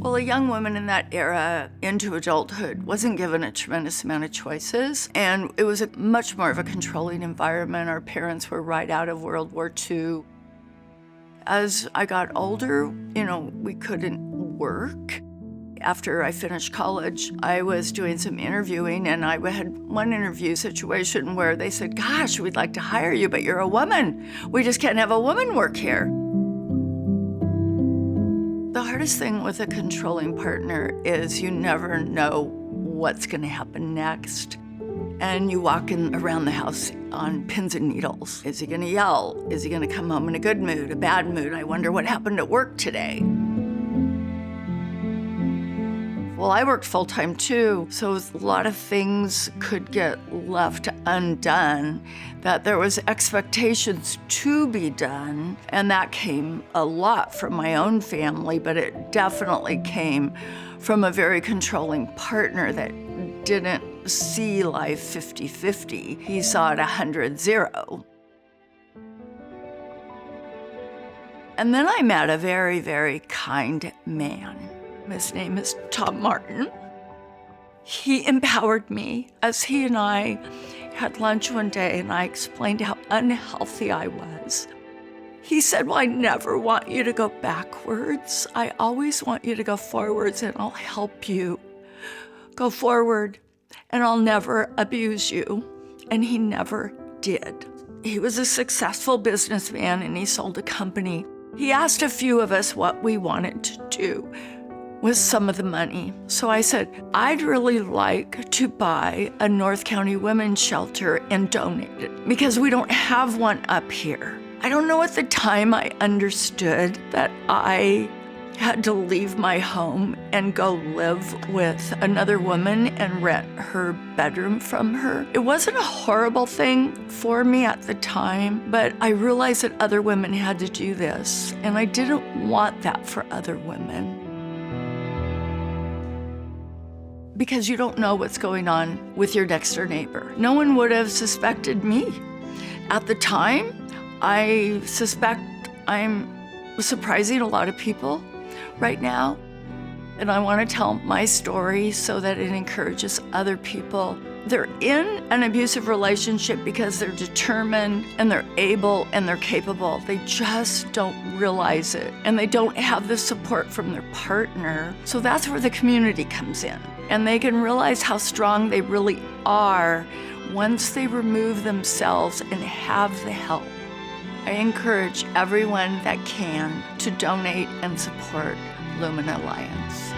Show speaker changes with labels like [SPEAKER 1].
[SPEAKER 1] Well, a young woman in that era into adulthood wasn't given a tremendous amount of choices, and it was much more of a controlling environment. Our parents were right out of World War II. As I got older, we couldn't work. After I finished college, I was doing some interviewing, and I had one interview situation where they said, "Gosh, we'd like to hire you, but you're a woman. We just can't have a woman work here." The hardest thing with a controlling partner is you never know what's going to happen next. And you walk around the house on pins and needles. Is he going to yell? Is he going to come home in a good mood, a bad mood? I wonder what happened at work today. Well, I worked full-time too, so a lot of things could get left undone, that there was expectations to be done, and that came a lot from my own family, but it definitely came from a very controlling partner that didn't see life 50-50. He saw it 100-0. And then I met a very, very kind man. His name is Tom Martin. He empowered me as he and I had lunch one day, and I explained how unhealthy I was. He said, "Well, I never want you to go backwards. I always want you to go forwards, and I'll help you go forward, and I'll never abuse you." And he never did. He was a successful businessman, and he sold a company. He asked a few of us what we wanted to do with some of the money. So I said, "I'd really like to buy a North County women's shelter and donate it, because we don't have one up here." I don't know at the time I understood that I had to leave my home and go live with another woman and rent her bedroom from her. It wasn't a horrible thing for me at the time, but I realized that other women had to do this, and I didn't want that for other women. Because you don't know what's going on with your next door neighbor. No one would have suspected me. At the time, I suspect I'm surprising a lot of people right now. And I want to tell my story so that it encourages other people. They're in an abusive relationship because they're determined and they're able and they're capable. They just don't realize it. And they don't have the support from their partner. So that's where the community comes in. And they can realize how strong they really are once they remove themselves and have the help. I encourage everyone that can to donate and support Lumen Alliance.